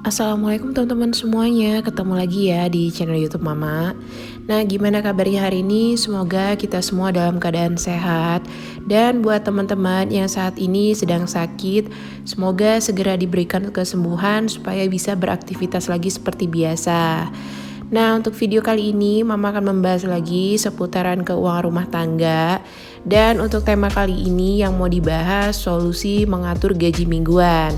Assalamualaikum teman-teman semuanya, ketemu lagi ya di channel YouTube Mama. Nah, gimana kabarnya hari ini? Semoga kita semua dalam keadaan sehat. Dan buat teman-teman yang saat ini sedang sakit, semoga segera diberikan kesembuhan supaya bisa beraktivitas lagi seperti biasa. Nah, untuk video kali ini Mama akan membahas lagi seputaran keuangan rumah tangga. Dan untuk tema kali ini yang mau dibahas solusi mengatur gaji mingguan.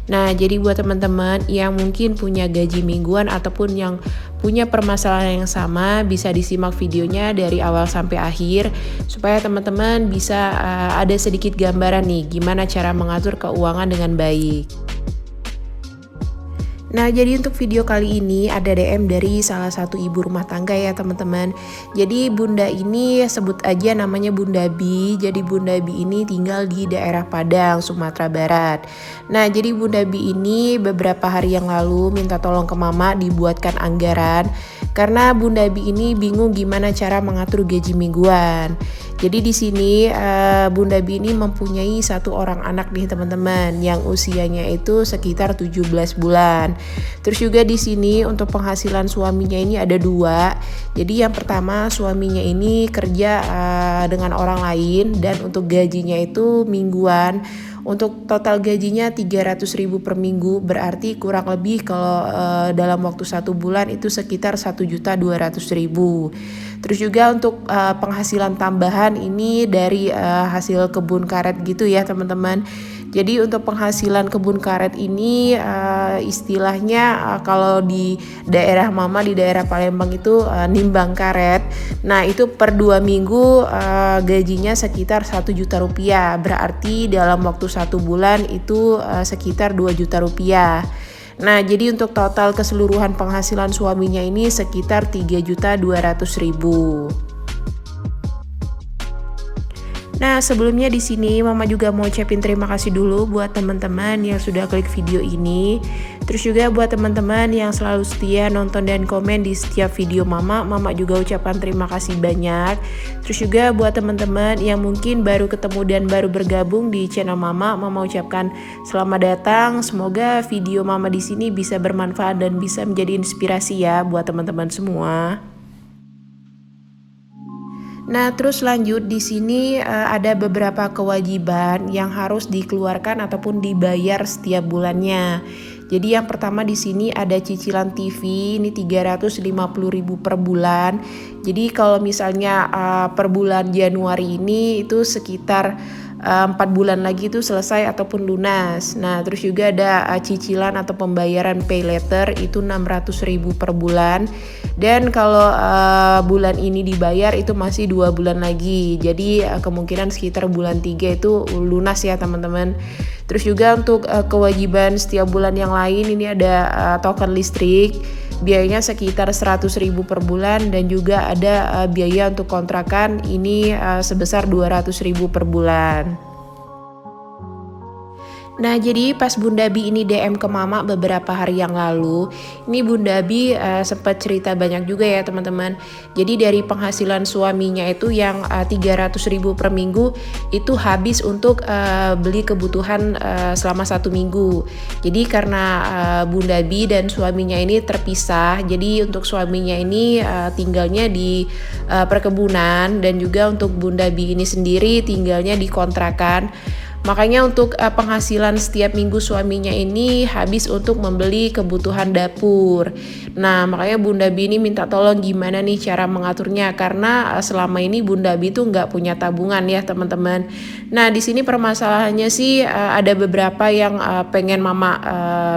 Nah, jadi buat teman-teman yang mungkin punya gaji mingguan ataupun yang punya permasalahan yang sama, bisa disimak videonya dari awal sampai akhir supaya teman-teman bisa ada sedikit gambaran nih gimana cara mengatur keuangan dengan baik. Nah, jadi untuk video kali ini ada DM dari salah satu ibu rumah tangga ya teman-teman. Jadi bunda ini sebut aja namanya Bunda Bi. Jadi Bunda Bi ini tinggal di daerah Padang, Sumatera Barat. Nah, jadi Bunda Bi ini beberapa hari yang lalu minta tolong ke Mama dibuatkan anggaran karena Bunda Bi ini bingung gimana cara mengatur gaji mingguan. Jadi di sini Bunda Bi ini mempunyai satu orang anak nih teman-teman yang usianya itu sekitar 17 bulan. Terus juga di sini untuk penghasilan suaminya ini ada dua. Jadi yang pertama suaminya ini kerja dengan orang lain dan untuk gajinya itu mingguan. Untuk total gajinya 300.000 per minggu, berarti kurang lebih kalau dalam waktu 1 bulan itu sekitar 1.200.000. Terus juga untuk penghasilan tambahan ini dari hasil kebun karet gitu ya teman-teman. Jadi untuk penghasilan kebun karet ini istilahnya kalau di daerah Mama di daerah Palembang itu nimbang karet. Nah itu per 2 minggu gajinya sekitar 1 juta rupiah. Berarti dalam waktu 1 bulan itu sekitar 2 juta rupiah. Nah jadi untuk total keseluruhan penghasilan suaminya ini sekitar 3.200.000. Nah, sebelumnya di sini Mama juga mau ucapin terima kasih dulu buat teman-teman yang sudah klik video ini. Terus juga buat teman-teman yang selalu setia nonton dan komen di setiap video Mama juga ucapkan terima kasih banyak. Terus juga buat teman-teman yang mungkin baru ketemu dan baru bergabung di channel Mama ucapkan selamat datang. Semoga video Mama di sini bisa bermanfaat dan bisa menjadi inspirasi ya buat teman-teman semua. Nah, terus lanjut di sini ada beberapa kewajiban yang harus dikeluarkan ataupun dibayar setiap bulannya. Jadi yang pertama di sini ada cicilan TV, ini 350.000 per bulan. Jadi kalau misalnya per bulan Januari ini itu sekitar 4 bulan lagi itu selesai ataupun lunas. Nah terus juga ada cicilan atau pembayaran pay letter itu 600.000 per bulan. Dan kalau bulan ini dibayar itu masih 2 bulan lagi. Jadi kemungkinan sekitar bulan 3 itu lunas ya teman-teman. Terus juga untuk kewajiban setiap bulan yang lain ini ada token listrik. Biayanya sekitar 100.000 per bulan dan juga ada biaya untuk kontrakan ini sebesar 200.000 per bulan. Nah jadi pas Bunda Bi ini DM ke Mama beberapa hari yang lalu, ini Bunda Bi sempat cerita banyak juga ya teman-teman. Jadi dari penghasilan suaminya itu yang 300.000 per minggu itu habis untuk beli kebutuhan selama 1 minggu. Jadi karena Bunda Bi dan suaminya ini terpisah, jadi untuk suaminya ini tinggalnya di perkebunan dan juga untuk Bunda Bi ini sendiri tinggalnya di kontrakan. Makanya untuk penghasilan setiap minggu suaminya ini habis untuk membeli kebutuhan dapur. Nah makanya Bunda Bi ini minta tolong gimana nih cara mengaturnya karena selama ini Bunda Bi tuh nggak punya tabungan ya teman-teman. Nah di sini permasalahannya sih ada beberapa yang pengen Mama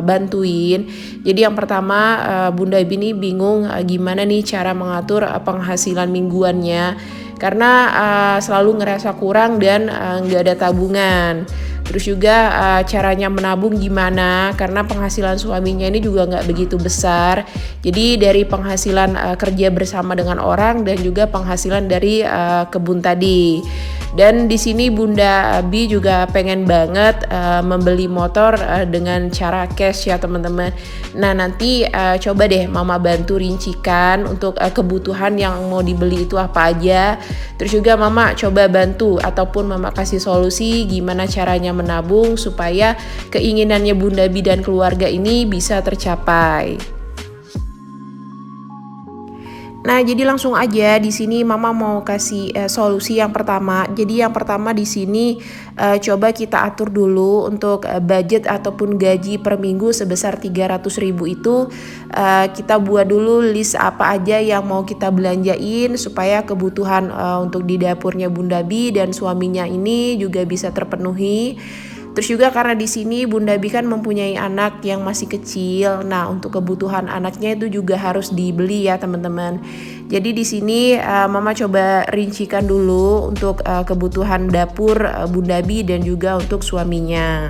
bantuin. Jadi yang pertama Bunda Bi ini bingung gimana nih cara mengatur penghasilan mingguannya. Karena selalu ngerasa kurang dan nggak ada tabungan. Terus juga caranya menabung gimana, karena penghasilan suaminya ini juga nggak begitu besar. Jadi dari penghasilan kerja bersama dengan orang dan juga penghasilan dari kebun tadi. Dan di sini Bunda Abi juga pengen banget membeli motor dengan cara cash ya teman-teman. Nah nanti coba deh Mama bantu rincikan untuk kebutuhan yang mau dibeli itu apa aja. Terus juga Mama coba bantu ataupun Mama kasih solusi gimana caranya menabung supaya keinginannya Bunda Abi dan keluarga ini bisa tercapai. Nah, jadi langsung aja di sini Mama mau kasih solusi yang pertama. Jadi yang pertama di sini coba kita atur dulu untuk budget ataupun gaji per minggu sebesar 300.000 itu kita buat dulu list apa aja yang mau kita belanjain supaya kebutuhan untuk di dapurnya Bunda Bi dan suaminya ini juga bisa terpenuhi. Terus juga karena di sini Bunda Bi kan mempunyai anak yang masih kecil. Nah, untuk kebutuhan anaknya itu juga harus dibeli ya, teman-teman. Jadi di sini Mama coba rincikan dulu untuk kebutuhan dapur Bunda Bi dan juga untuk suaminya.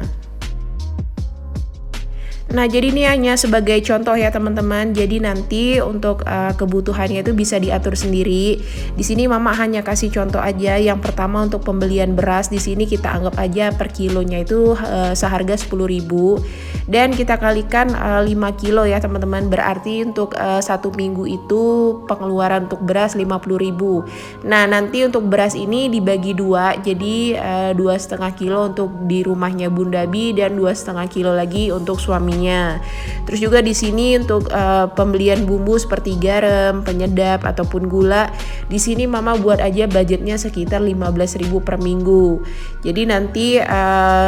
Nah, jadi ini hanya sebagai contoh ya teman-teman. Jadi nanti untuk kebutuhannya itu bisa diatur sendiri. Di sini Mama hanya kasih contoh aja. Yang pertama untuk pembelian beras di sini kita anggap aja per kilonya itu seharga 10.000 dan kita kalikan 5 kilo ya teman-teman. Berarti untuk 1 minggu itu pengeluaran untuk beras 50.000. Nah, nanti untuk beras ini dibagi 2. Jadi 2,5 kilo untuk di rumahnya Bunda Bi dan 2,5 kilo lagi untuk suaminya. Terus juga di sini untuk pembelian bumbu seperti garam, penyedap ataupun gula, di sini Mama buat aja budgetnya sekitar 15.000 per minggu. Jadi nanti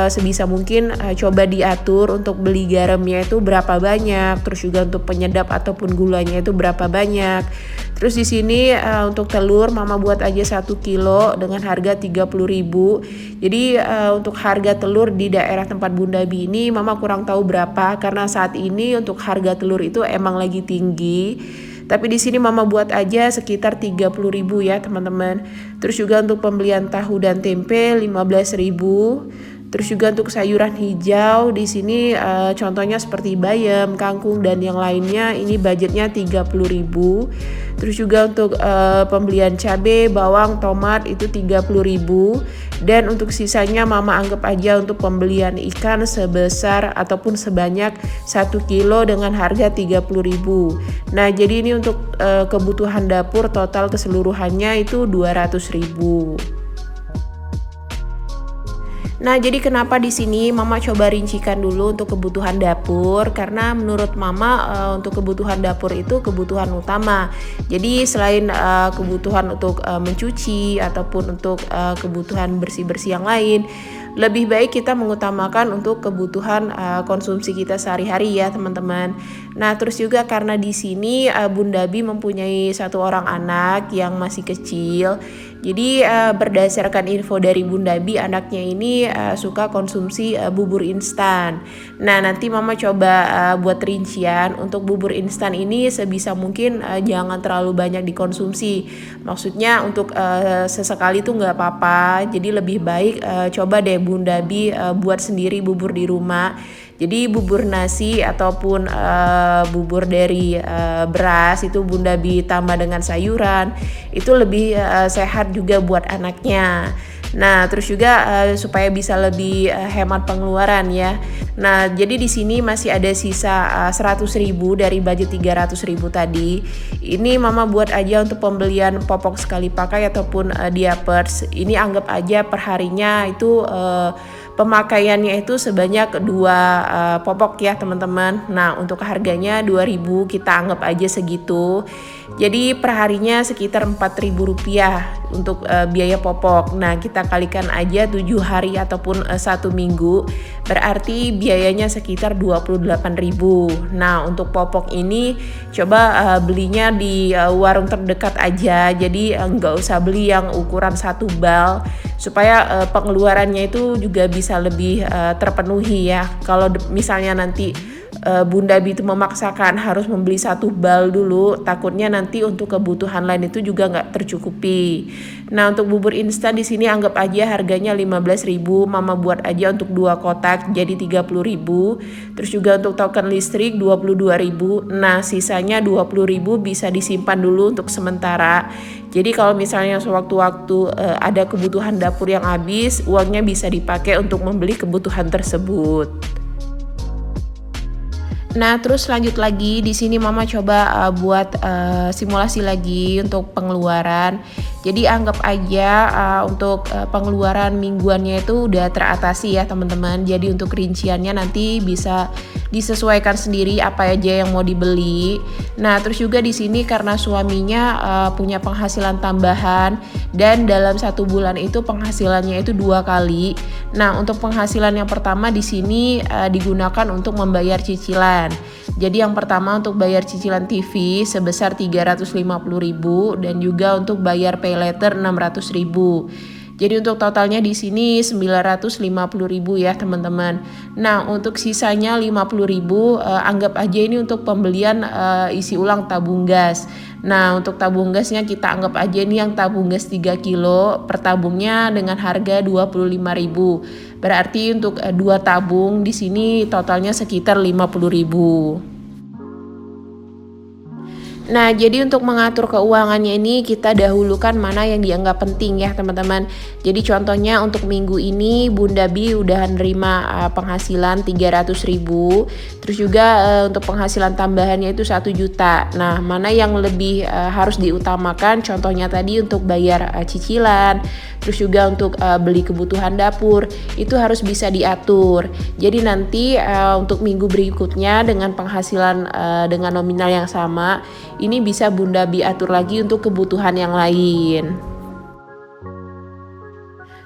sebisa mungkin coba diatur untuk beli garamnya itu berapa banyak, terus juga untuk penyedap ataupun gulanya itu berapa banyak. Terus di sini untuk telur Mama buat aja 1 kilo dengan harga 30.000. Jadi untuk harga telur di daerah tempat Bunda Bi ini Mama kurang tahu berapa karena saat ini untuk harga telur itu emang lagi tinggi. Tapi di sini Mama buat aja sekitar 30.000 ya teman-teman. Terus juga untuk pembelian tahu dan tempe 15.000. Terus juga untuk sayuran hijau di sini contohnya seperti bayam, kangkung dan yang lainnya ini budgetnya 30.000. Terus juga untuk pembelian cabai, bawang, tomat itu 30.000 dan untuk sisanya Mama anggap aja untuk pembelian ikan sebesar ataupun sebanyak 1 kilo dengan harga 30.000. Nah, jadi ini untuk kebutuhan dapur total keseluruhannya itu 200.000. Nah, jadi kenapa di sini Mama coba rincikan dulu untuk kebutuhan dapur karena menurut Mama untuk kebutuhan dapur itu kebutuhan utama. Jadi selain kebutuhan untuk mencuci ataupun untuk kebutuhan bersih-bersih yang lain, lebih baik kita mengutamakan untuk kebutuhan konsumsi kita sehari-hari ya teman-teman. Nah, terus juga karena di sini Bunda Bi mempunyai 1 orang anak yang masih kecil. Jadi berdasarkan info dari Bunda Bi, anaknya ini suka konsumsi bubur instan. Nah, nanti Mama coba buat rincian untuk bubur instan ini sebisa mungkin jangan terlalu banyak dikonsumsi. Maksudnya untuk sesekali tuh nggak apa-apa. Jadi lebih baik coba deh Bunda Bi buat sendiri bubur di rumah. Jadi bubur nasi ataupun bubur dari beras itu Bunda Bi tambah dengan sayuran itu lebih sehat juga buat anaknya. Nah, terus juga supaya bisa lebih hemat pengeluaran ya. Nah, jadi di sini masih ada sisa 100.000 dari budget 300.000 tadi. Ini Mama buat aja untuk pembelian popok sekali pakai ataupun diapers. Ini anggap aja perharinya itu pemakaiannya itu sebanyak 2 popok ya teman-teman. Nah, untuk harganya 2.000 kita anggap aja segitu. Jadi perharinya sekitar 4.000 rupiah untuk biaya popok. Nah, kita kalikan aja 7 hari ataupun 1 minggu. Berarti biayanya sekitar 28.000. Nah, untuk popok ini coba belinya di warung terdekat aja. Jadi nggak usah beli yang ukuran 1 bal supaya pengeluarannya itu juga bisa lebih terpenuhi ya. Kalau misalnya nanti Bunda Bi itu memaksakan harus membeli 1 bal dulu, takutnya nanti untuk kebutuhan lain itu juga nggak tercukupi. Nah, untuk bubur instan di sini anggap aja harganya 15.000, Mama buat aja untuk 2 kotak jadi 30.000. Terus juga untuk token listrik 22.000. Nah, sisanya 20.000 bisa disimpan dulu untuk sementara. Jadi kalau misalnya sewaktu-waktu ada kebutuhan dapur yang habis, uangnya bisa dipakai untuk membeli kebutuhan tersebut. Nah, terus lanjut lagi di sini Mama coba buat simulasi lagi untuk pengeluaran. Jadi anggap aja untuk pengeluaran mingguannya itu udah teratasi ya teman-teman. Jadi untuk rinciannya nanti bisa disesuaikan sendiri apa aja yang mau dibeli. Nah, terus juga di sini karena suaminya punya penghasilan tambahan dan dalam 1 bulan itu penghasilannya itu 2 kali. Nah, untuk penghasilan yang pertama di sini digunakan untuk membayar cicilan. Jadi yang pertama untuk bayar cicilan TV sebesar 350.000 dan juga untuk bayar pay later 600.000. Jadi untuk totalnya di sini 950.000 ya teman-teman. Nah, untuk sisanya 50.000 anggap aja ini untuk pembelian isi ulang tabung gas. Nah, untuk tabung gasnya kita anggap aja ini yang tabung gas 3 kilo per tabungnya dengan harga 25.000. Berarti untuk 2 tabung di sini totalnya sekitar 50.000. Nah, jadi untuk mengatur keuangannya ini kita dahulukan mana yang dianggap penting ya teman-teman. Jadi contohnya untuk minggu ini Bunda Bi udah nerima penghasilan 300.000. Terus juga untuk penghasilan tambahannya itu 1 juta. Nah, mana yang lebih harus diutamakan? Contohnya tadi untuk bayar cicilan, terus juga untuk beli kebutuhan dapur, itu harus bisa diatur. Jadi nanti untuk minggu berikutnya dengan penghasilan dengan nominal yang sama, ini bisa Bunda Bi atur lagi untuk kebutuhan yang lain.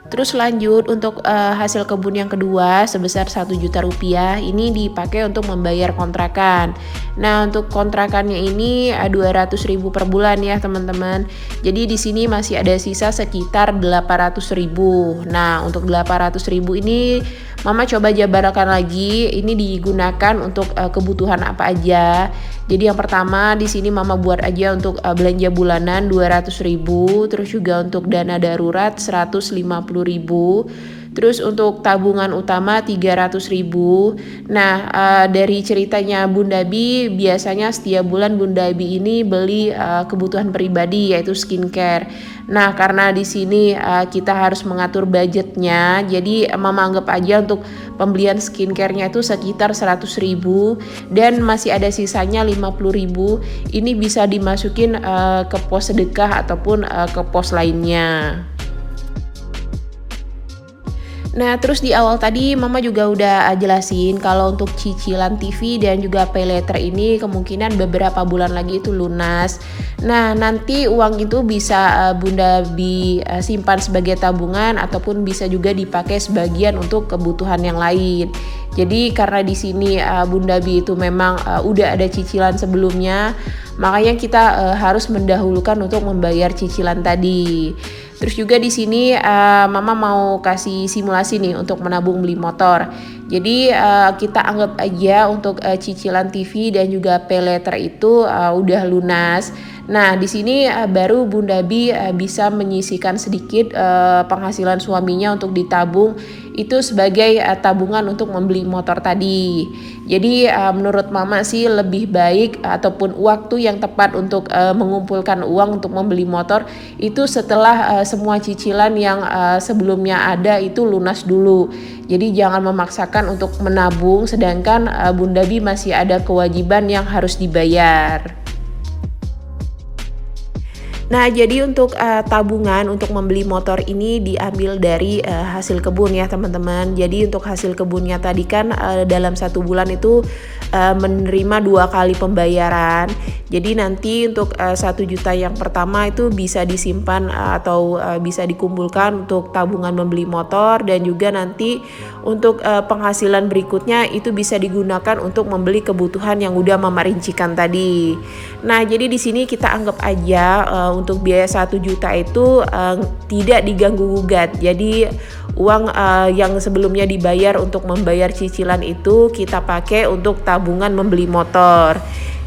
Terus lanjut untuk hasil kebun yang kedua sebesar 1 juta rupiah ini dipakai untuk membayar kontrakan. Nah, untuk kontrakannya ini 200.000 per bulan ya teman-teman. Jadi di sini masih ada sisa sekitar 800.000. Nah, untuk 800.000 ini Mama coba jabarkan lagi ini digunakan untuk kebutuhan apa aja. Jadi yang pertama di sini Mama buat aja untuk belanja bulanan 200.000, terus juga untuk dana darurat 150.000. Terus untuk tabungan utama 300.000. Nah, dari ceritanya Bunda Bi biasanya setiap bulan Bunda Bi ini beli kebutuhan pribadi yaitu skincare. Nah, karena di sini kita harus mengatur budgetnya, jadi Mama anggap aja untuk pembelian skincare-nya itu sekitar 100.000 dan masih ada sisanya 50.000. Ini bisa dimasukin ke pos sedekah ataupun ke pos lainnya. Nah, terus di awal tadi Mama juga udah jelasin kalau untuk cicilan TV dan juga pay later ini kemungkinan beberapa bulan lagi itu lunas. Nah, nanti uang itu bisa Bunda Bi simpan sebagai tabungan ataupun bisa juga dipakai sebagian untuk kebutuhan yang lain. Jadi karena di sini Bunda Bi itu memang udah ada cicilan sebelumnya, makanya kita harus mendahulukan untuk membayar cicilan tadi. Terus juga di sini Mama mau kasih simulasi nih untuk menabung beli motor. Jadi kita anggap aja untuk cicilan TV dan juga pay later itu udah lunas. Nah, di sini baru Bunda Bi bisa menyisihkan sedikit penghasilan suaminya untuk ditabung itu sebagai tabungan untuk membeli motor tadi. Jadi menurut Mama sih lebih baik ataupun waktu yang tepat untuk mengumpulkan uang untuk membeli motor itu setelah semua cicilan yang sebelumnya ada itu lunas dulu. Jadi jangan memaksakan untuk menabung sedangkan Bunda Bi masih ada kewajiban yang harus dibayar. Nah, jadi untuk tabungan untuk membeli motor ini diambil dari hasil kebun ya teman-teman. Jadi untuk hasil kebunnya tadi kan dalam 1 bulan itu menerima 2 kali pembayaran. Jadi nanti untuk 1 juta yang pertama itu bisa disimpan atau bisa dikumpulkan untuk tabungan membeli motor, dan juga nanti untuk penghasilan berikutnya itu bisa digunakan untuk membeli kebutuhan yang udah Mama rincikan tadi. Nah, jadi di sini kita anggap aja untuk biaya 1 juta itu tidak diganggu gugat. Jadi uang yang sebelumnya dibayar untuk membayar cicilan itu kita pakai untuk tabungan membeli motor.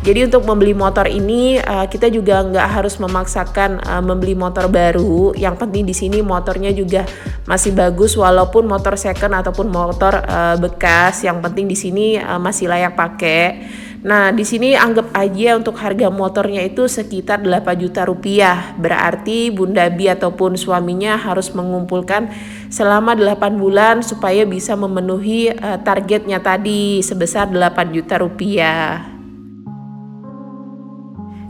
Jadi untuk membeli motor ini kita juga nggak harus memaksakan membeli motor baru. Yang penting di sini motornya juga masih bagus walaupun motor second ataupun motor bekas. Yang penting di sini masih layak pakai. Nah, di sini anggap aja untuk harga motornya itu sekitar 8 juta rupiah. Berarti Bunda Bi ataupun suaminya harus mengumpulkan selama 8 bulan supaya bisa memenuhi targetnya tadi sebesar 8 juta rupiah.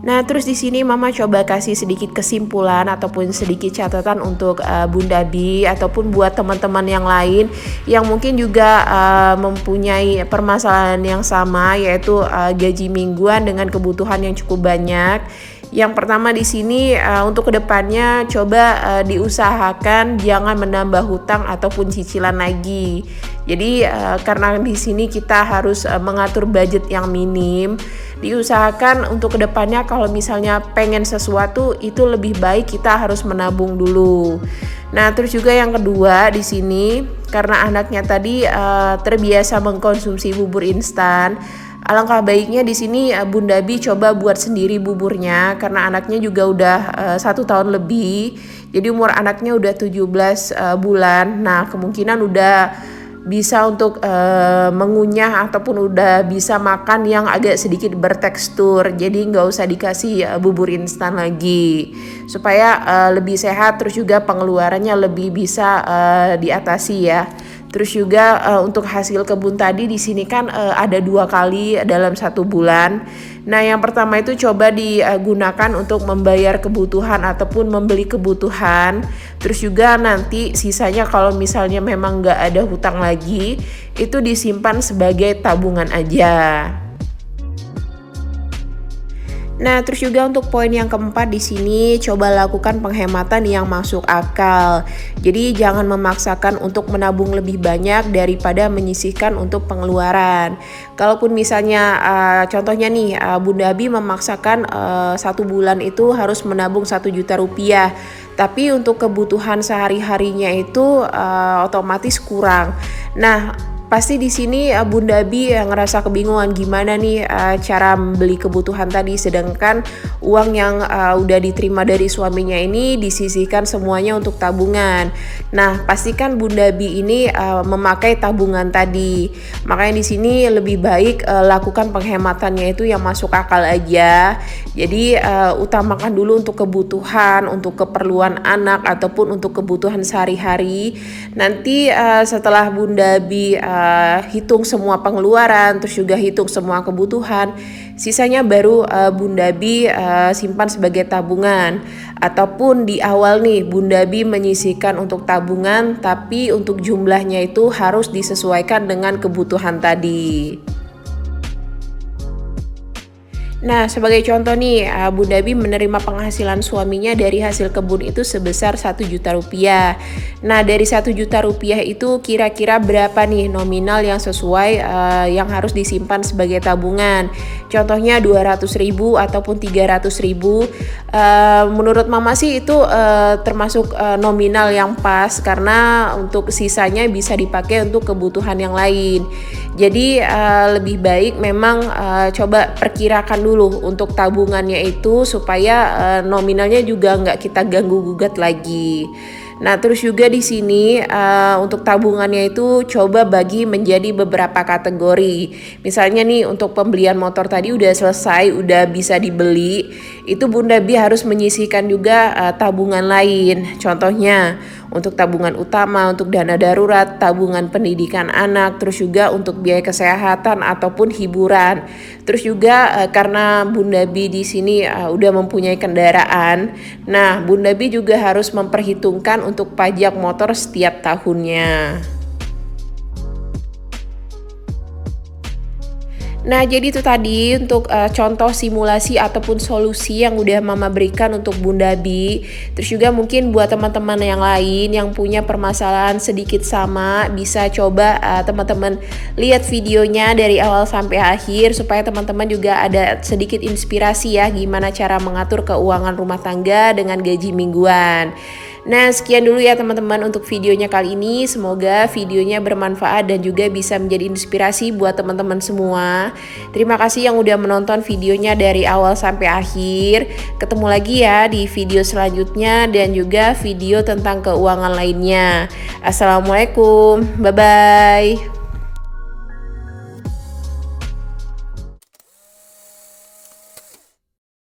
Nah, terus di sini Mama coba kasih sedikit kesimpulan ataupun sedikit catatan untuk Bunda Bi ataupun buat teman-teman yang lain yang mungkin juga mempunyai permasalahan yang sama, yaitu gaji mingguan dengan kebutuhan yang cukup banyak. Yang pertama di sini untuk kedepannya coba diusahakan jangan menambah hutang ataupun cicilan lagi. Jadi karena di sini kita harus mengatur budget yang minim, diusahakan untuk kedepannya kalau misalnya pengen sesuatu itu lebih baik kita harus menabung dulu. Nah, terus juga yang kedua di sini karena anaknya tadi terbiasa mengkonsumsi bubur instan. Alangkah baiknya di sini Bunda Bi coba buat sendiri buburnya karena anaknya juga udah 1 tahun lebih. Jadi umur anaknya udah 17 bulan. Nah, kemungkinan udah bisa untuk mengunyah ataupun udah bisa makan yang agak sedikit bertekstur. Jadi nggak usah dikasih bubur instan lagi supaya lebih sehat, terus juga pengeluarannya lebih bisa diatasi ya. Terus juga untuk hasil kebun tadi di sini kan ada 2 kali dalam 1 bulan. Nah, yang pertama itu coba digunakan untuk membayar kebutuhan ataupun membeli kebutuhan. Terus juga nanti sisanya kalau misalnya memang nggak ada hutang lagi, itu disimpan sebagai tabungan aja. Nah, terus juga untuk poin yang keempat di sini coba lakukan penghematan yang masuk akal. Jadi jangan memaksakan untuk menabung lebih banyak daripada menyisihkan untuk pengeluaran. Kalaupun misalnya contohnya nih Bunda Bi memaksakan 1 bulan itu harus menabung 1 juta rupiah. Tapi untuk kebutuhan sehari-harinya itu otomatis kurang. Nah, pasti di sini Bunda Bi ngerasa kebingungan gimana nih cara beli kebutuhan tadi, sedangkan uang yang udah diterima dari suaminya ini disisihkan semuanya untuk tabungan. Nah, pastikan Bunda Bi ini memakai tabungan tadi. Makanya di sini lebih baik lakukan penghematannya itu yang masuk akal aja. Jadi utamakan dulu untuk kebutuhan, untuk keperluan anak ataupun untuk kebutuhan sehari-hari. Nanti setelah Bunda Bi hitung semua pengeluaran, terus juga hitung semua kebutuhan, sisanya baru Bunda Bi simpan sebagai tabungan. Ataupun di awal nih Bunda Bi menyisihkan untuk tabungan, tapi untuk jumlahnya itu harus disesuaikan dengan kebutuhan tadi. Nah, sebagai contoh nih, Bunda Bi menerima penghasilan suaminya dari hasil kebun itu sebesar 1 juta rupiah. Nah, dari 1 juta rupiah itu kira-kira berapa nih nominal yang sesuai yang harus disimpan sebagai tabungan. Contohnya 200.000 ataupun 300.000. Menurut Mama sih itu termasuk nominal yang pas karena untuk sisanya bisa dipakai untuk kebutuhan yang lain. Jadi lebih baik memang coba perkirakan dulu untuk tabungannya itu supaya nominalnya juga nggak kita ganggu gugat lagi. Nah, terus juga di sini untuk tabungannya itu coba bagi menjadi beberapa kategori. Misalnya nih untuk pembelian motor tadi udah selesai, udah bisa dibeli, itu Bunda Bi harus menyisihkan juga tabungan lain. Contohnya untuk tabungan utama, untuk dana darurat, tabungan pendidikan anak, terus juga untuk biaya kesehatan ataupun hiburan. Terus juga karena Bunda Bi di sini udah mempunyai kendaraan, nah Bunda Bi juga harus memperhitungkan untuk pajak motor setiap tahunnya. Nah, jadi itu tadi untuk contoh simulasi ataupun solusi yang udah Mama berikan untuk Bunda Bi. Terus juga mungkin buat teman-teman yang lain yang punya permasalahan sedikit sama, bisa coba teman-teman lihat videonya dari awal sampai akhir supaya teman-teman juga ada sedikit inspirasi ya gimana cara mengatur keuangan rumah tangga dengan gaji mingguan. Nah, sekian dulu ya teman-teman untuk videonya kali ini. Semoga videonya bermanfaat dan juga bisa menjadi inspirasi buat teman-teman semua. Terima kasih yang udah menonton videonya dari awal sampai akhir. Ketemu lagi ya di video selanjutnya dan juga video tentang keuangan lainnya. Assalamualaikum, bye-bye.